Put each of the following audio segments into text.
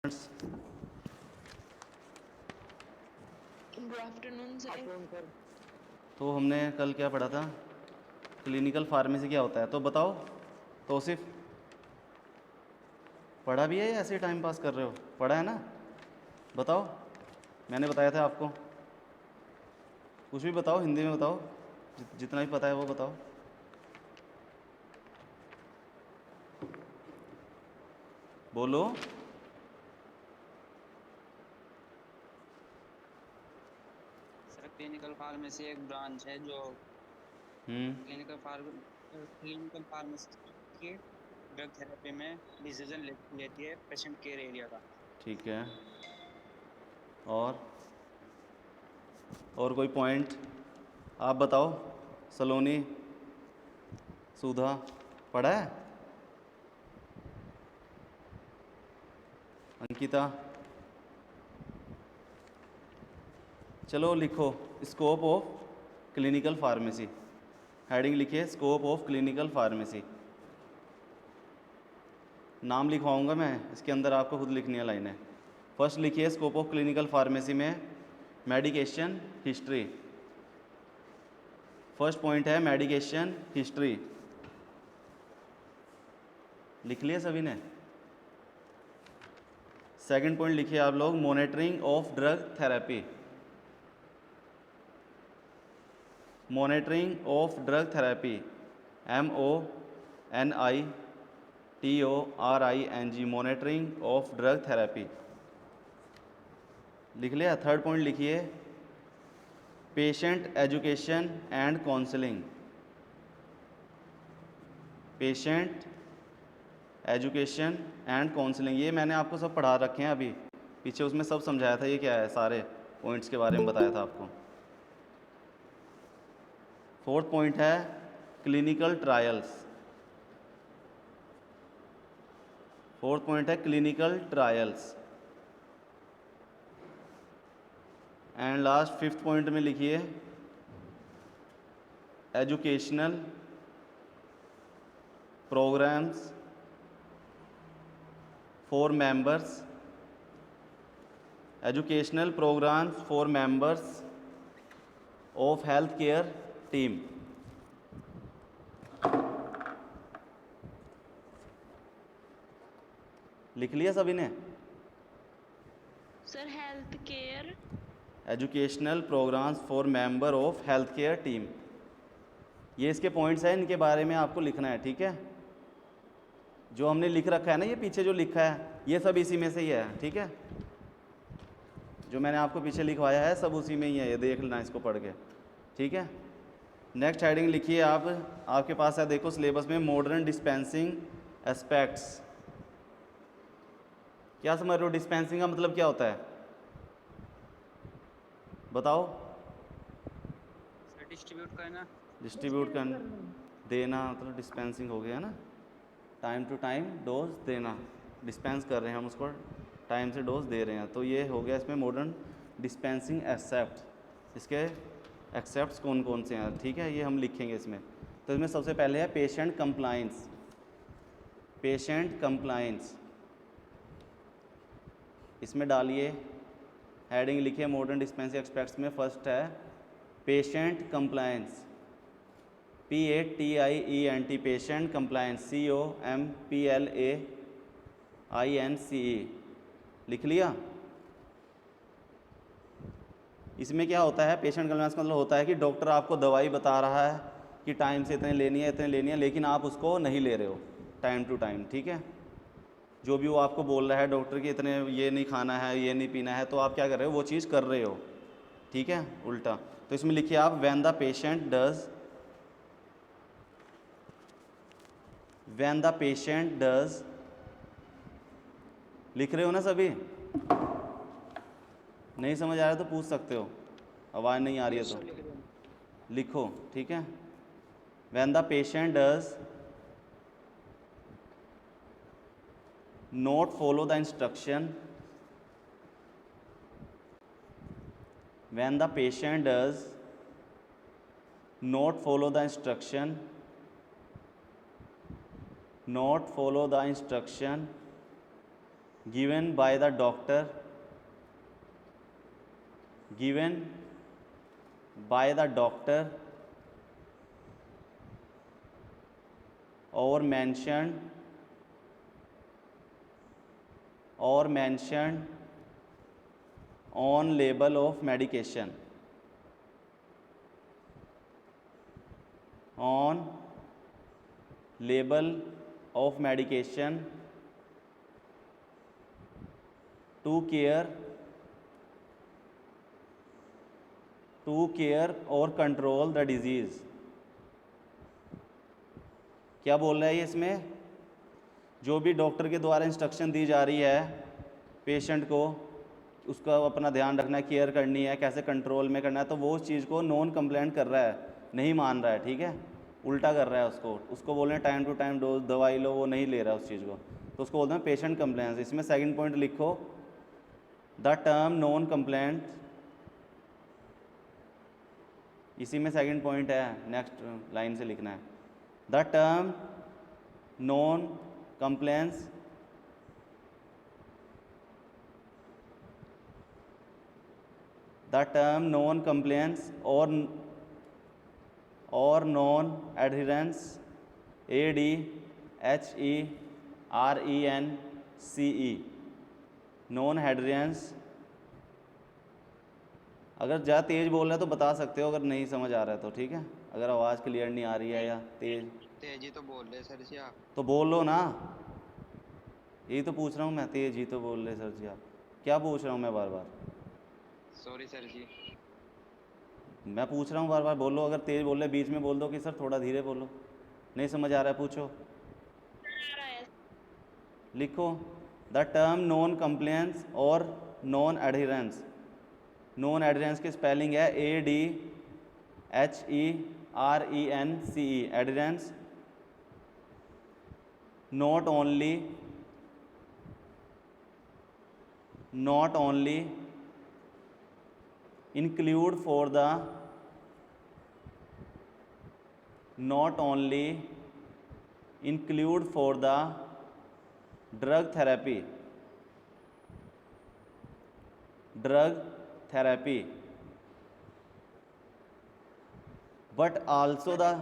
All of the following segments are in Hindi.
Good afternoon sir. तो हमने कल क्या पढ़ा था? क्लिनिकल फार्मेसी क्या होता है, तो बताओ। तौसीफ, पढ़ा भी है या ऐसे ही टाइम पास कर रहे हो? पढ़ा है ना? बताओ। मैंने बताया था आपको। कुछ भी बताओ, हिंदी में बताओ। जितना भी पता है वो बताओ। बोलो। सर क्लिनिकल फार्मेसी एक ब्रांच है जो हम्म। क्लिनिकल फार्मेसी की ड्रग थेरेपी में डिसीजन लेती है पेशेंट केयर एरिया का। ठीक है। और कोई पॉइंट आप बताओ। सलोनी, सुधा, पढ़ा है? अंकिता, चलो लिखो। Scope of clinical pharmacy. Heading लिखिए, स्कोप ऑफ क्लिनिकल फार्मेसी। नाम लिखवाऊंगा मैं, इसके अंदर आपको खुद लिखनी है लाइनें। फर्स्ट लिखिए स्कोप ऑफ क्लिनिकल फार्मेसी में मेडिकेशन हिस्ट्री। फर्स्ट पॉइंट है मेडिकेशन हिस्ट्री। लिख लिया सभी ने? सेकंड पॉइंट लिखिए आप लोग, monitoring of drug therapy. Monitoring of drug therapy, MONITORING, monitoring of drug therapy. लिख लिया? थर्ड पॉइंट लिखिए, patient education and counselling. Patient education and counselling, ये मैंने आपको सब पढ़ा रखे हैं अभी पीछे, उसमें सब समझाया था। ये क्या है, सारे पॉइंट्स के बारे में बताया था आपको। फोर्थ पॉइंट है क्लिनिकल ट्रायल्स। फोर्थ पॉइंट है clinical trials. And last fifth point में लिखिए, educational programmes for members. Educational programmes for members of health care team. लिख लिया सभी ने? Sir health care. Educational programmes for member of health care team. ये इसके पॉइंट्स हैं, इनके बारे में आपको लिखना है, ठीक है? जो हमने लिख रखा है ना, ये पीछे जो लिखा है ये सब इसी में से ही है, ठीक है? जो मैंने आपको पीछे लिखवाया है सब उसी में ही है, ये देख लेना इसको पढ़ के, ठीक है? नेक्स्ट हेडिंग लिखिए आप, आपके पास है, देखो सिलेबस में, मॉडर्न डिस्पेंसिंग एस्पेक्ट्स। क्या समझ रहे हो? डिस्पेंसिंग का मतलब क्या होता है, बताओ। सर डिस्ट्रीब्यूट करना। डिस्ट्रीब्यूट कर देना, मतलब डिस्पेंसिंग हो गया ना। टाइम टू टाइम डोज देना, डिस्पेंस कर रहे हैं हम उसको, टाइम से डोज दे रहे हैं, तो ये हो गया इसमें मॉडर्न डिस्पेंसिंग एक्सेप्ट। इसके एक्सेप्ट्स कौन कौन से हैं, ठीक है, ये हम लिखेंगे इसमें। तो इसमें सबसे पहले है पेशेंट कंप्लाइंस। पेशेंट कंप्लाइंस इसमें डालिए, हेडिंग लिखिए मॉडर्न डिस्पेंसिंग एक्सपेक्ट्स में। फर्स्ट है patient compliance, PATIENT, patient compliance, COMPLAINCE। लिख लिया? इसमें क्या होता है, पेशेंट कंप्लाइंस मतलब होता है कि डॉक्टर आपको दवाई बता रहा है कि टाइम से इतने लेनी है, इतने लेनी है, लेकिन आप उसको नहीं ले रहे हो टाइम टू टाइम, ठीक है? जो भी वो आपको बोल रहा है डॉक्टर कि इतने ये नहीं खाना है, ये नहीं पीना है, तो आप क्या कर रहे हो, वो चीज़ कर रहे हो, ठीक है, उल्टा। तो इसमें लिखिए आप, व्हेन द पेशेंट डज। लिख रहे हो ना सभी? नहीं समझ आ रहा तो पूछ सकते हो, आवाज़ नहीं आ रही है यस तो सर लिख रहे हैं। लिखो, ठीक है? When the patient does not follow the instruction, when the patient does not follow the instruction, not follow the instruction given by the doctor, given by the doctor or mentioned on label of medication, on label of medication to care or control the disease। क्या बोल रहा है ये इसमें? जो भी डॉक्टर के द्वारा इंस्ट्रक्शन दी जा रही है पेशेंट को, उसका अपना ध्यान रखना है, केयर करनी है, कैसे कंट्रोल में करना है, तो वो उस चीज़ को नॉन कंप्लेंट कर रहा है, नहीं मान रहा है, ठीक है, उल्टा कर रहा है उसको बोल रहे हैं टाइम टू टाइम डोज दवाई लो, वो नहीं ले रहा है उस चीज़ को, तो उसको बोलते हैं पेशेंट कंप्लेंट्स। इसमें सेकंड पॉइंट लिखो, द टर्म नॉन कंप्लेंट, इसी में सेकंड पॉइंट है, नेक्स्ट लाइन से लिखना है, the term non complaints or non adherence, ADHERENCE, non adherence. अगर ज़्यादा तेज़ बोल रहे हैं तो बता सकते हो, अगर नहीं समझ आ रहा है तो, ठीक है, अगर आवाज़ क्लियर नहीं आ रही है या तेजी तो बोल रहे सर जी आप। तो बोल लो ना, यही तो पूछ रहा हूँ मैं, तेज ही तो बोल रहे सर जी आप, क्या पूछ रहा हूँ मैं बार बार? सॉरी सर जी। मैं पूछ रहा हूँ बार बार, बोलो, अगर तेज़ बोल रहे बीच में बोल दो कि सर थोड़ा धीरे बोलो, नहीं समझ आ रहा है पूछो, लिखो, द टर्म नॉन कंप्लेंस और नॉन एडहेरेंस। नॉन एडहेरेंस की स्पेलिंग है ADHERENCE, adherence, not only include for the drug therapy, but also the,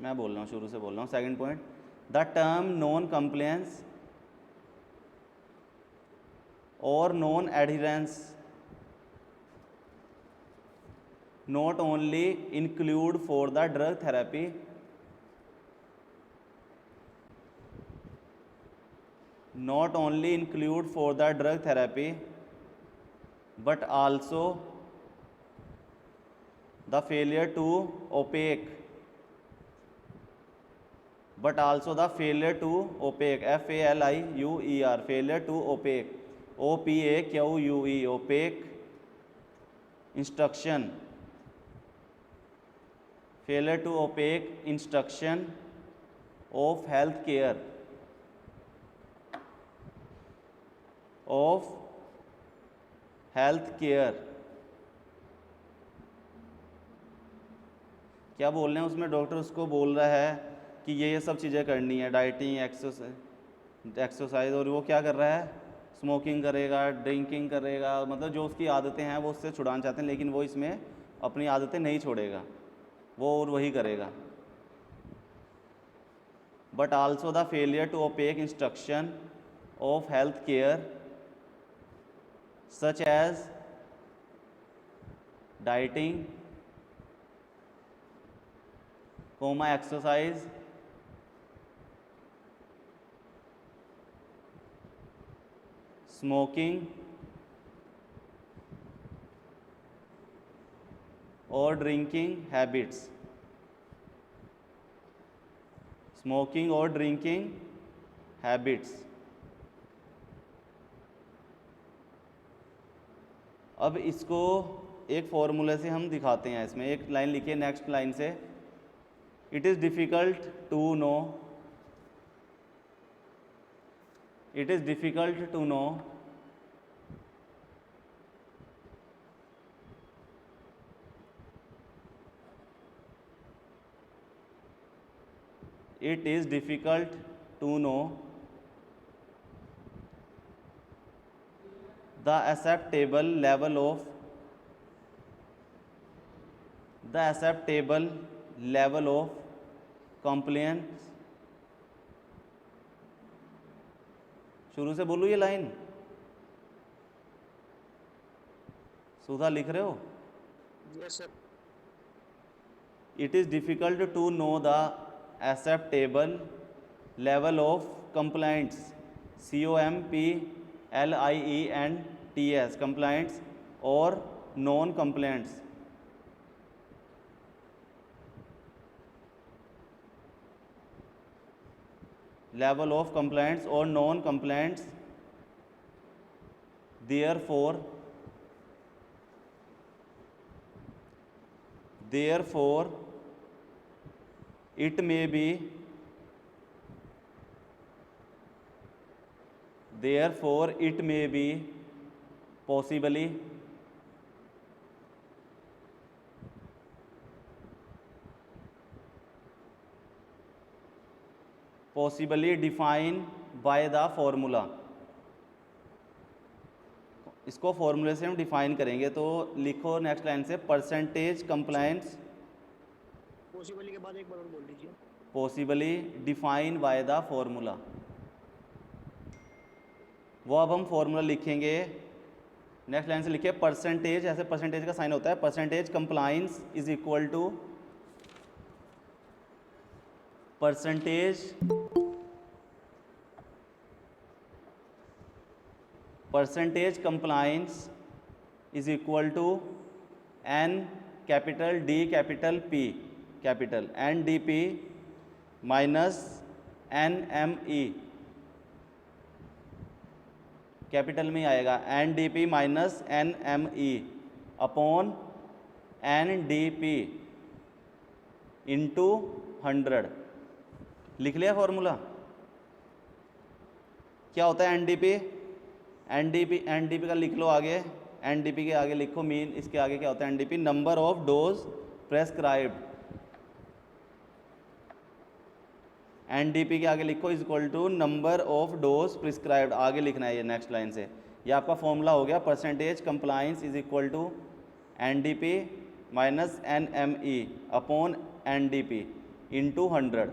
मैं बोल रहा हूँ शुरू से बोल रहा हूँ, second point, the term non compliance और non adherence not only include for the drug therapy but also the failure to opaque, FAILUER, failure to opaque, OPAQUE, opaque instruction, failure to opaque instruction of health care, क्या बोल रहे हैं उसमें डॉक्टर उसको बोल रहा है कि ये सब चीज़ें करनी है, डाइटिंग, एक्सरसाइज, और वो क्या कर रहा है, स्मोकिंग करेगा, ड्रिंकिंग करेगा, मतलब जो उसकी आदतें हैं वो उससे छुड़ाना चाहते हैं, लेकिन वो इसमें अपनी आदतें नहीं छोड़ेगा, वो और वही करेगा। But also the failure to obey instruction of health care such as dieting, exercise, smoking और ड्रिंकिंग हैबिट्स, अब इसको एक फॉर्मूले से हम दिखाते हैं, इसमें एक लाइन लिखिए नेक्स्ट लाइन से, it is difficult to know the acceptable level of compliance, शुरू से बोलूँ ये लाइन, सुधा लिख रहे हो? Yes sir. It is difficult to know the acceptable level of compliance, COMPLIENTS, compliance or non-compliance. Level of compliance or non-compliance. Therefore it may be possibly defined by the formula. इसको फॉर्मूले से हम डिफाइन करेंगे, तो लिखो नेक्स्ट लाइन से परसेंटेज कंप्लायंस पॉसिबली के बाद एक बार और बोल दीजिए। Possibly define by the formula, वो अब हम फॉर्मूला लिखेंगे। नेक्स्ट लाइन से लिखिए परसेंटेज, ऐसे परसेंटेज का साइन होता है, percentage compliance is equal to percentage compliance is equal to N capital D capital P capital NDP minus NME, capital में ही आएगा NDP minus NME upon NDP into 100। लिख लिया फॉर्मूला? क्या होता है एनडीपी का लिख लो आगे, एनडीपी के आगे लिखो मीन, इसके आगे क्या होता है NDP, number of dose prescribed. NDP के आगे लिखो is equal to number of dose prescribed, आगे लिखना है ये नेक्स्ट लाइन से। ये आपका फॉर्मूला हो गया percentage compliance is equal to NDP minus NME upon NDP into 100।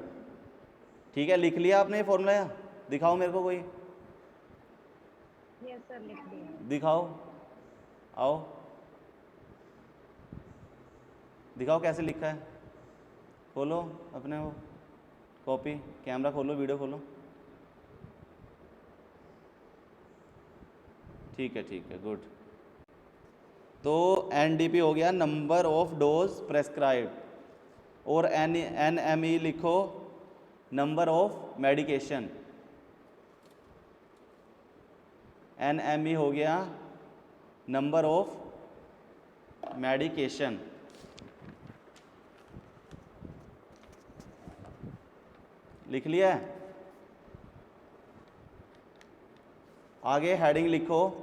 ठीक है, लिख लिया आपने ये फॉर्मूला? दिखाओ मेरे को कोई। यस सर, लिख दिया। दिखाओ, आओ दिखाओ कैसे लिखा है। खोलो अपने वो कॉपी, कैमरा खोलो, वीडियो खोलो। ठीक है, गुड। तो एनडीपी हो गया नंबर ऑफ डोज प्रेस्क्राइब्ड, और एनएमई लिखो नंबर ऑफ मेडिकेशन। एनएमई हो गया नंबर ऑफ मेडिकेशन। लिख लिया है? आगे हेडिंग लिखो,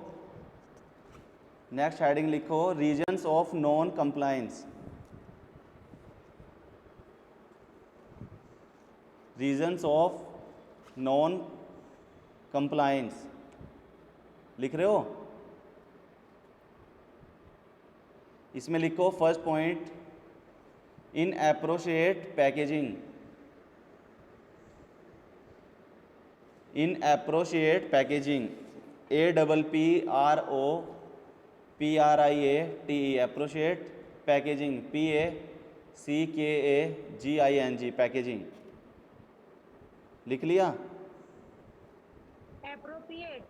नेक्स्ट हेडिंग लिखो reasons of non compliance. Reasons of non compliance लिख रहे हो? इसमें लिखो first point, inappropriate packaging. Inappropriate packaging, APPROPRIATE, appropriate packaging, PACKAGING, packaging. लिख लिया? एप्रोप्रिएट।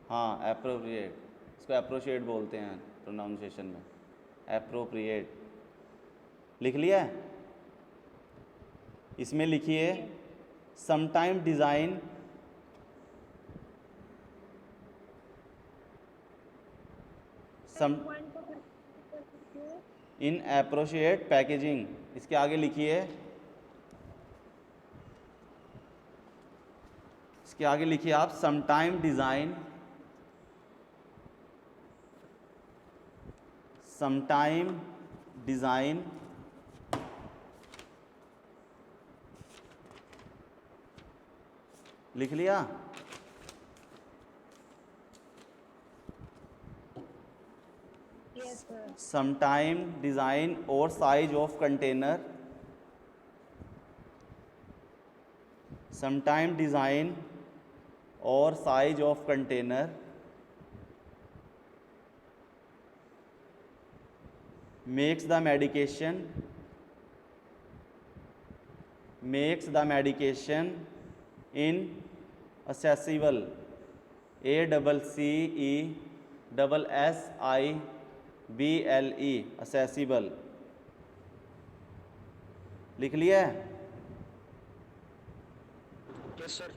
हाँ, एप्रोप्रिएट, इसको एप्रोप्रिएट बोलते हैं प्रोनाउंसिएशन में, एप्रोप्रिएट। लिख लिया है? इसमें लिखिए sometime design in appropriate packaging. इसके आगे लिखिए, इसके आगे लिखिए आप समटाइम डिज़ाइन, समटाइम डिज़ाइन लिख लिया? Yes, sir. sometime design or size of container, sometime design or size of container makes the medication inaccessible, ACCESSIBLE, accessible। लिख लिया है? Yes sir.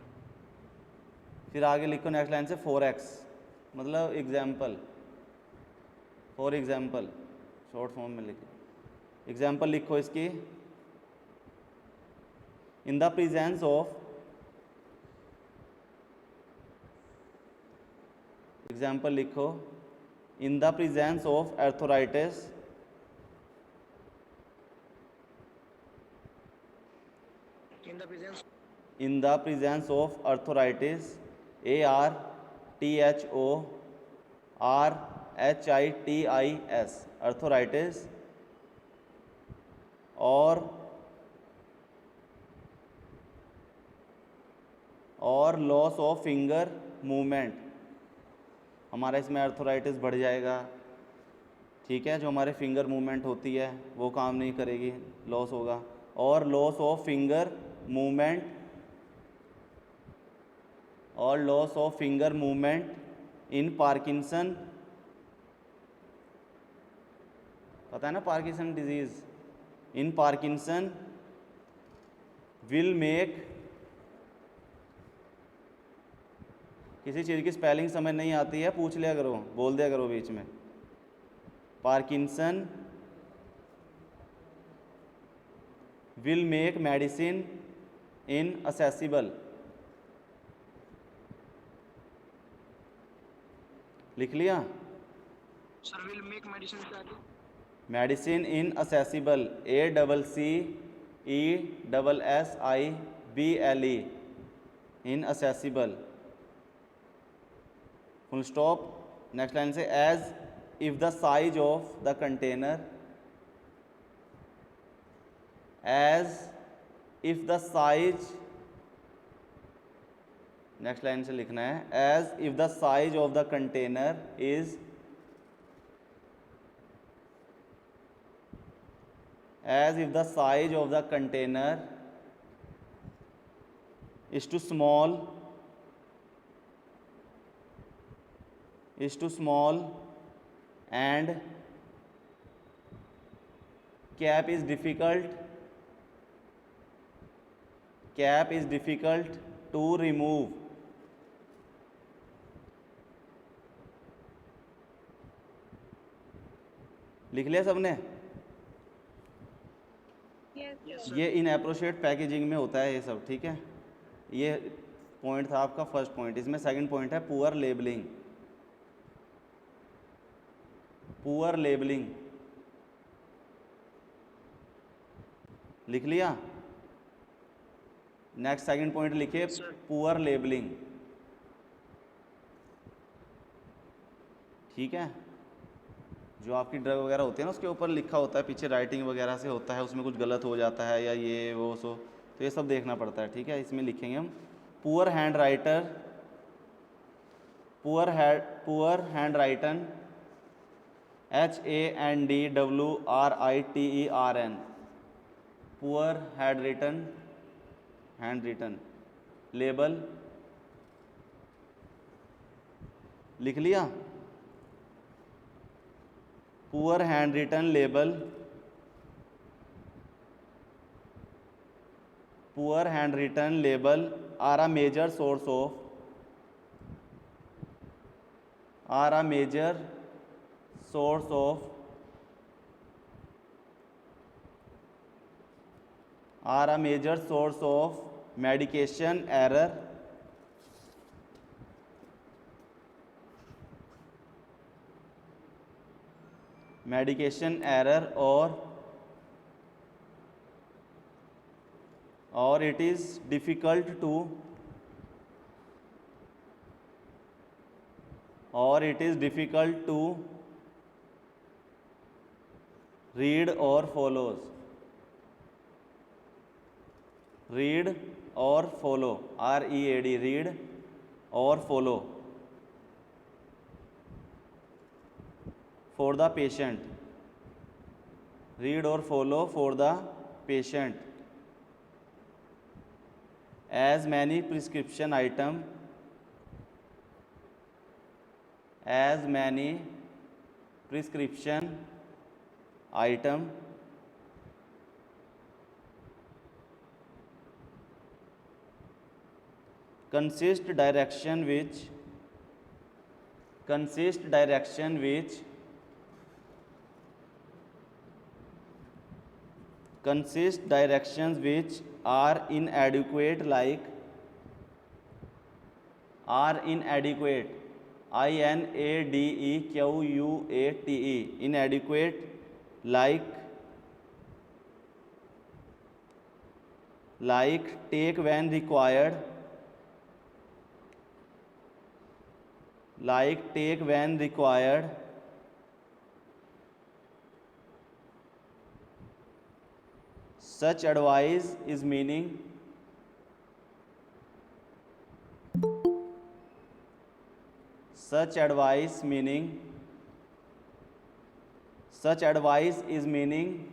फिर आगे लिखो नेक्स्ट लाइन से 4x, मतलब example, for example short form में लिखो। एग्जाम्पल लिखो इसकी, in the presence of, example लिखो, in the presence of arthritis, in the presence in the presence of arthritis, ARTHORHITIS, arthritis, और लॉस ऑफ फिंगर मूवमेंट, हमारा इसमें आर्थराइटिस बढ़ जाएगा, ठीक है, जो हमारे फिंगर मूवमेंट होती है वो काम नहीं करेगी, लॉस होगा, और लॉस ऑफ फिंगर मूवमेंट, और loss of finger movement in Parkinson, पता है ना Parkinson disease, in Parkinson will make, किसी चीज़ की स्पेलिंग समझ नहीं आती है पूछ लिया करो, बोल दिया करो बीच में, Parkinson will make medicine inaccessible, लिख लिया? सर विल मेक मेडिसिन क्या आगे? Medicine inaccessible, ACCESSIBLE, inaccessible, full stop. Next line से as if the size of the container, as if the size, next line से लिखना है, as if the size of the container is, as if the size of the container is too small, and cap is difficult to remove, लिख लिया सबने? Yes, sir. ये इनएप्रोप्रिएट पैकेजिंग में होता है ये सब, ठीक है। ये पॉइंट था आपका फर्स्ट पॉइंट। इसमें सेकंड पॉइंट है पुअर लेबलिंग। पुअर लेबलिंग लिख लिया? नेक्स्ट सेकंड पॉइंट लिखिए, पुअर लेबलिंग, ठीक है। जो आपकी ड्रग वगैरह होती है ना उसके ऊपर लिखा होता है, पीछे राइटिंग वगैरह से होता है, उसमें कुछ गलत हो जाता है या ये वो सो, तो ये सब देखना पड़ता है, ठीक है। इसमें लिखेंगे हम poor hand writer, poor hand written, HANDWRITERN, poor hand written label, लिख लिया? Poor hand written label, poor hand written label are a major source of, are a major source of medication error, or it is difficult to read और फॉलोज, रीड और फॉलो, READ, रीड और follow for the patient, read और follow for the patient as many prescription item, as many prescription item consist direction which consist directions which are inadequate, like are inadequate, INADEQUATE, inadequate, like take when required, like take when required, such advice is meaning, such advice is meaning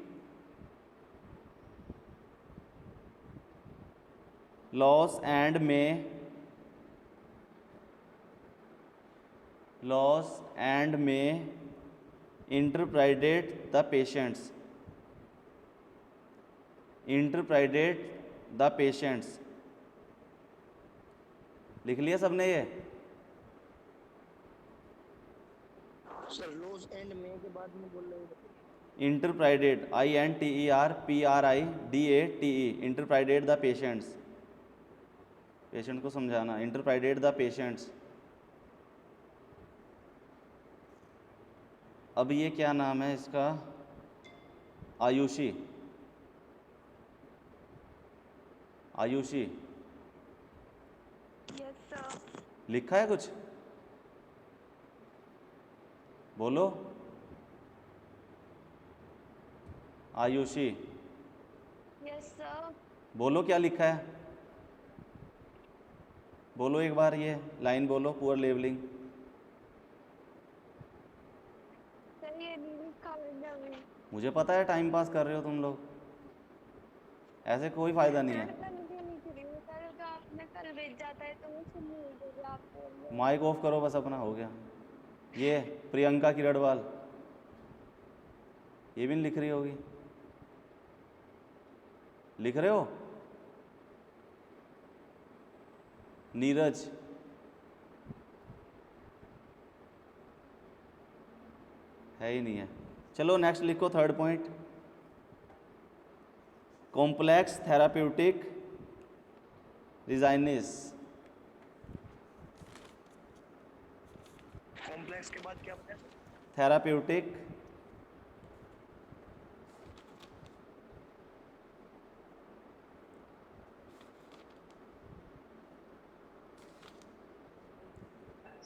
loss and may interpret the patients, लिख लिया सबने ये? सर लॉस एंड मे के बाद में बोल रहे हो इंटरप्राइडेड, INTERPRIDATE, इंटरप्राइडेड द पेशेंट्स, पेशेंट को समझाना, इंटरप्राइडेड द पेशेंट्स। अब ये क्या नाम है इसका? Ayushi, Ayushi Yes, sir. लिखा है कुछ? बोलो आयुषी, Yes, sir. बोलो क्या लिखा है? बोलो एक बार ये लाइन बोलो, पुअर लेवलिंग। सर ये नहीं लिखा मैंने अभी। मुझे पता है टाइम पास कर रहे हो तुम लोग, ऐसे कोई फ़ायदा नहीं है। सर मैं मुझे नहीं करी हूँ सर, तो आपने कल भेजा था तो मैं सुन नहीं रही आपको। माइक ऑफ करो बस अपना, हो गया। ये प्रियंका किरड़वाल, ये भी नहीं लिख रही होगी, लिख रहे हो? नीरज, है ही नहीं है। चलो नेक्स्ट लिखो, third point, complex therapeutic regimens. Complex के बाद क्या होता है? थेराप्यूटिक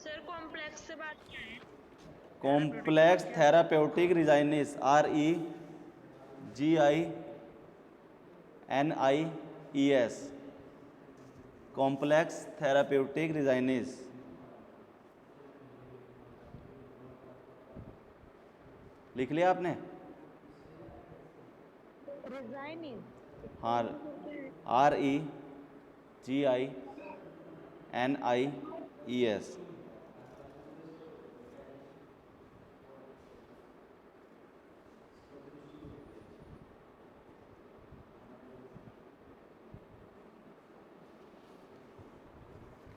सर कॉम्प्लेक्स से बात क्या है? Complex therapeutic regimens, REGINIES, complex therapeutic regimens. लिख लिया आपने? रिजाइनिंग। हाँ, REGINIES।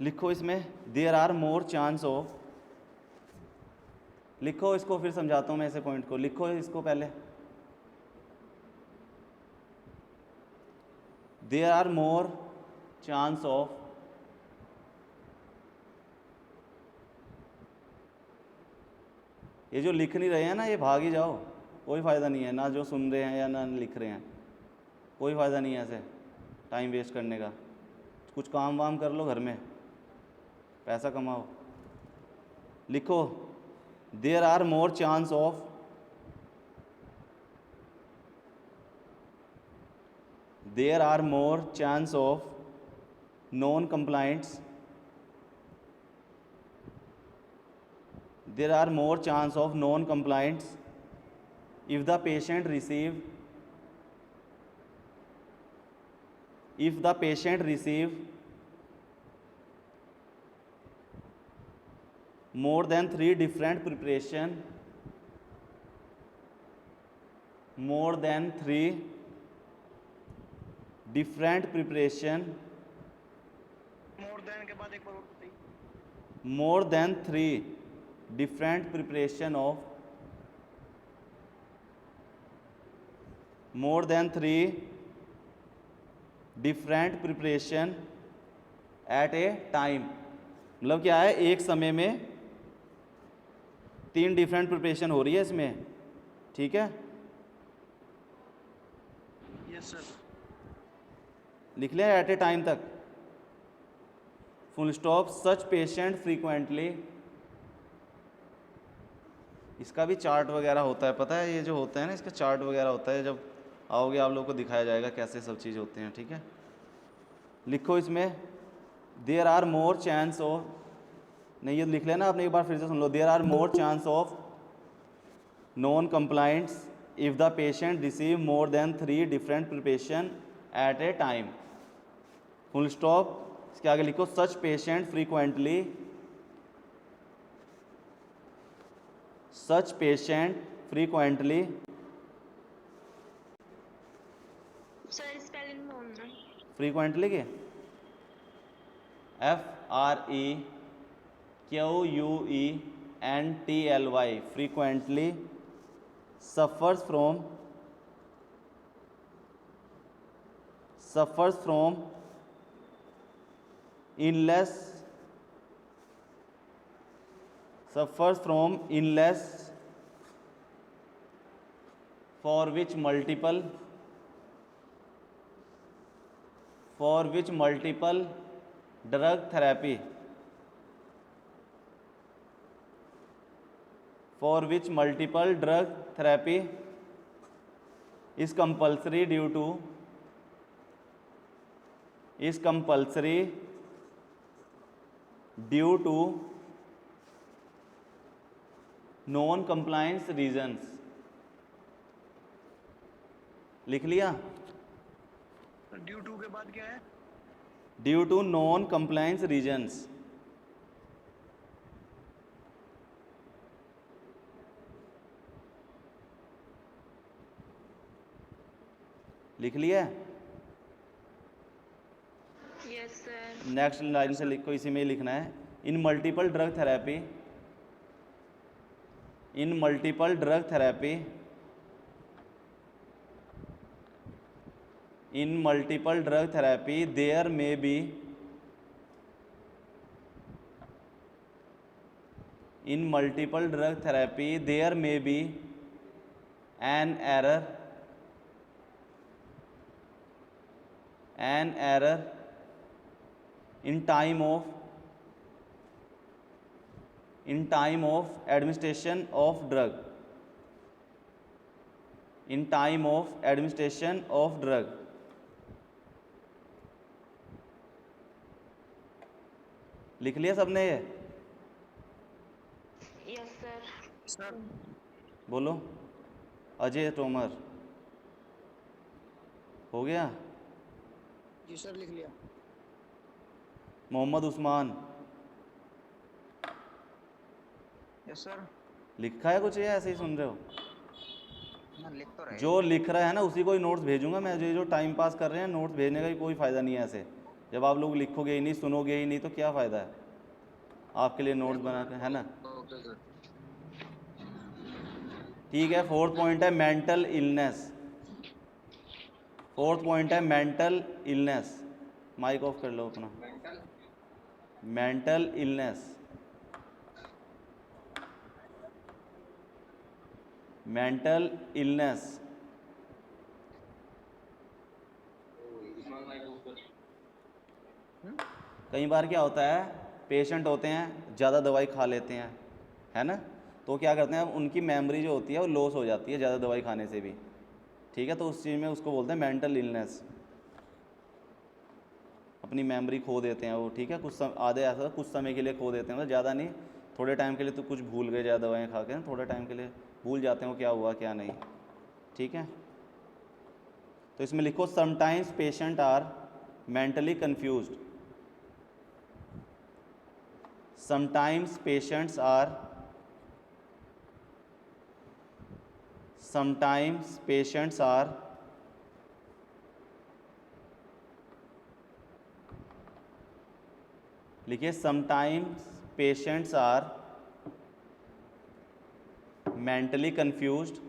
लिखो इसमें, there are more chance of, लिखो इसको, फिर समझाता हूँ मैं ऐसे पॉइंट को। लिखो इसको पहले, there are more chance of ये जो लिख नहीं रहे हैं ना, ये भाग ही जाओ, कोई फ़ायदा नहीं है, ना जो सुन रहे हैं या ना लिख रहे हैं, कोई फ़ायदा नहीं है ऐसे टाइम वेस्ट करने का। कुछ काम वाम कर लो घर में, पैसा कमाओ। लिखो, there are more chance of there are more chance of non compliance, there are more chance of non compliance if the patient receive more than 3 different preparation, more than 3 different preparation, more than के बाद एक बार और बताइए। more than 3 different preparation of more than 3 different preparation at a time। मतलब क्या है, एक समय में 3 डिफरेंट प्रिपरेशन हो रही है इसमें, ठीक है। Yes sir. लिख लिया एट ए टाइम तक, फुल स्टॉप। सच पेशेंट फ्रीक्वेंटली, इसका भी चार्ट वगैरह होता है, पता है, ये जो होता है ना इसका चार्ट वगैरह होता है, जब आओगे आप लोग को दिखाया जाएगा कैसे सब चीज़ होते हैं, ठीक है। लिखो इसमें there are more chance of, नहीं ये लिख लेना आपने, एक बार फिर से सुन लो। There are more chance of non compliance if the patient receive more than 3 different preparation at a time, full stop. इसके आगे लिखो such patient frequently, such patient frequently, sir spelling बोलना। frequently के FREQUENTLY, frequently suffers from illness for which multiple drug therapy is compulsory due to non compliance reasons. लिख लिया। ड्यू टू के बाद क्या है? Due to non compliance reasons. लिख लिया। Yes sir. नेक्स्ट लाइन से लिखो, इसी में ही लिखना है। इन multiple drug therapy there may be an error in time of administration of drug, लिख लिया सबने ये? Yes sir. सर बोलो। अजय तोमर हो गया। जी सर लिख लिया। Mohammad Usman yes sir. लिखा है कुछ या ऐसे ही सुन रहे हो? ना लिख तो रहे। जो लिख रहा है ना उसी को ही नोट्स भेजूंगा मैं। जो टाइम पास कर रहे हैं, नोट्स भेजने का भी कोई फ़ायदा नहीं है ऐसे। जब आप लोग लिखोगे ही नहीं, सुनोगे ही नहीं, तो क्या फ़ायदा है आपके लिए नोट्स बना के, है ना। Okay sir. ठीक है। फोर्थ पॉइंट है मेंटल इलनेस। माइक ऑफ कर लो अपना। Mental illness. कई बार क्या होता है, पेशेंट होते हैं ज़्यादा दवाई खा लेते हैं, है ना, तो क्या करते हैं, अब उनकी मेमोरी जो होती है वो लॉस हो जाती है ज़्यादा दवाई खाने से भी, ठीक है। तो उस चीज़ में उसको बोलते हैं मेंटल इलनेस। अपनी मेमोरी खो देते हैं वो, ठीक है, कुछ आधे ऐसा कुछ समय के लिए खो देते हैं, मतलब ज़्यादा नहीं, थोड़े टाइम के लिए तो कुछ भूल गए, ज़्यादा दवाएँ खा के ना थोड़े टाइम के लिए भूल जाते हैं वो क्या हुआ क्या नहीं, ठीक है। तो इसमें लिखो sometimes patient are mentally confused, sometimes patients are sometimes patients are लिखिए sometimes patients are mentally confused,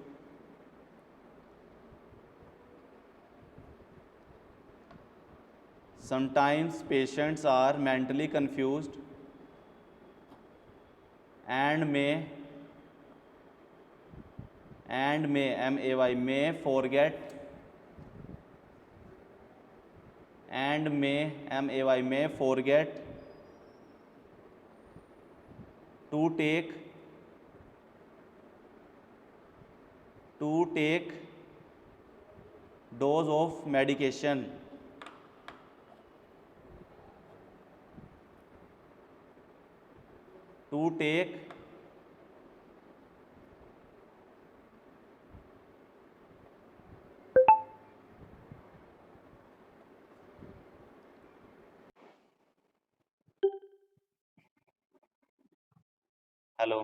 sometimes patients are mentally confused and may may forget and may forget to take dose of medication, to take hello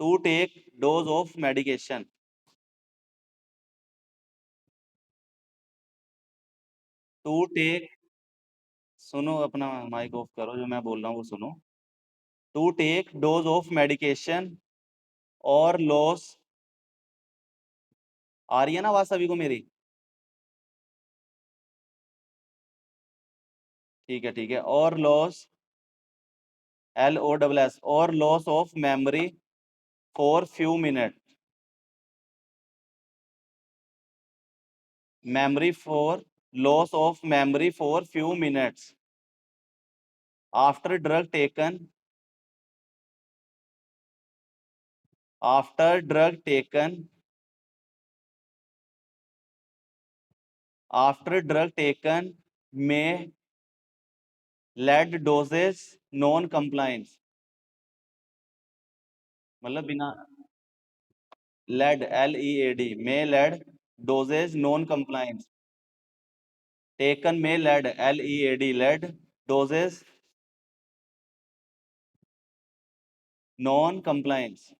to take dose of medication, to take सुनो, अपना माइक ऑफ करो, जो मैं बोल रहा हूँ वो सुनो। To take dose of medication और लॉस, आ रही है ना आवाज सभी को मेरी? ठीक है, और लॉस LOSS और loss of memory for few minute, memory for loss of memory for few minutes after drug taken, after drug taken, after drug taken may lead doses non compliance, मतलब बिना lead LEAD may lead doses non compliance, taken may lead LEAD lead doses non compliance।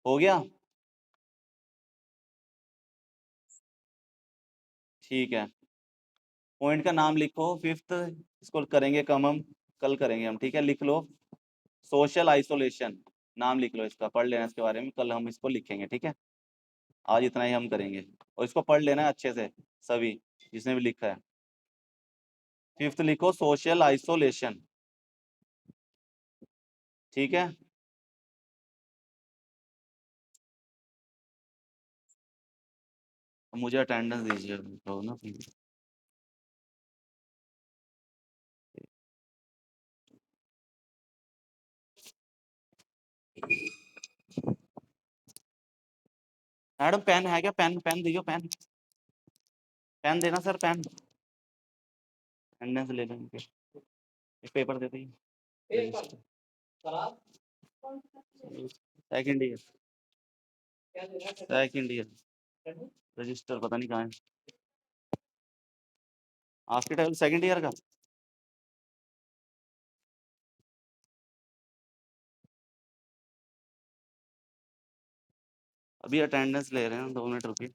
हो गया? ठीक है, पॉइंट का नाम लिखो, फिफ्थ इसको करेंगे कम, हम कल करेंगे हम, ठीक है, लिख लो सोशल आइसोलेशन, नाम लिख लो इसका, पढ़ लेना इसके बारे में, कल हम इसको लिखेंगे, ठीक है। आज इतना ही हम करेंगे और इसको पढ़ लेना है अच्छे से सभी, जिसने भी लिखा है। फिफ्थ लिखो सोशल आइसोलेशन, ठीक है। मुझे अटेंडेंस दीजिए तो ना प्लीज। मैडम पेन है क्या? पेन पेन दीजिए, पेन पेन देना सर, पेन अटेंडेंस ले लेंगे, एक पेपर दे दीजिए, second year, second year register पता नहीं कहाँ है आपके टाइम, सेकंड ईयर का। अभी अटेंडेंस ले रहे हैं, 2 मिनट रुकिए।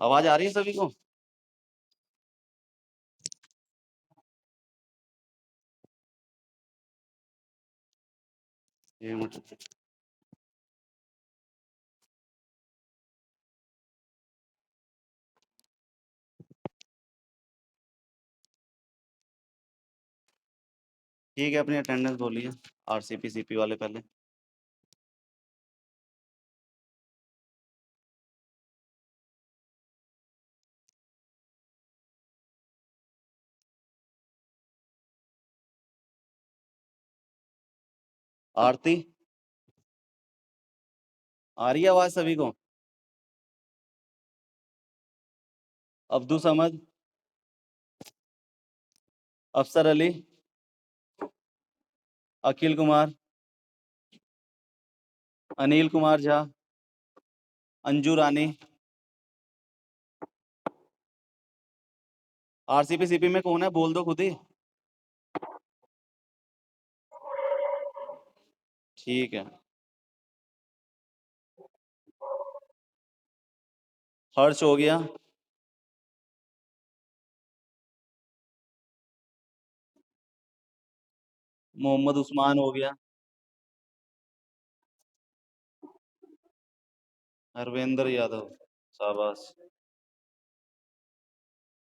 आवाज आ रही है सभी को? ये मुझे ठीक है, अपनी अटेंडेंस बोलिए, RCP CP वाले पहले। आरती, आ रही है आवाज सभी को? अब्दू समद, अफसर अली, अखिल कुमार, अनिल कुमार झा, अंजू रानी। आरसीपी सीपी में कौन है, बोल दो खुद ही। ठीक है। हर्ष हो गया, मोहम्मद उस्मान हो गया, हरवेंद्र यादव, शाबाश।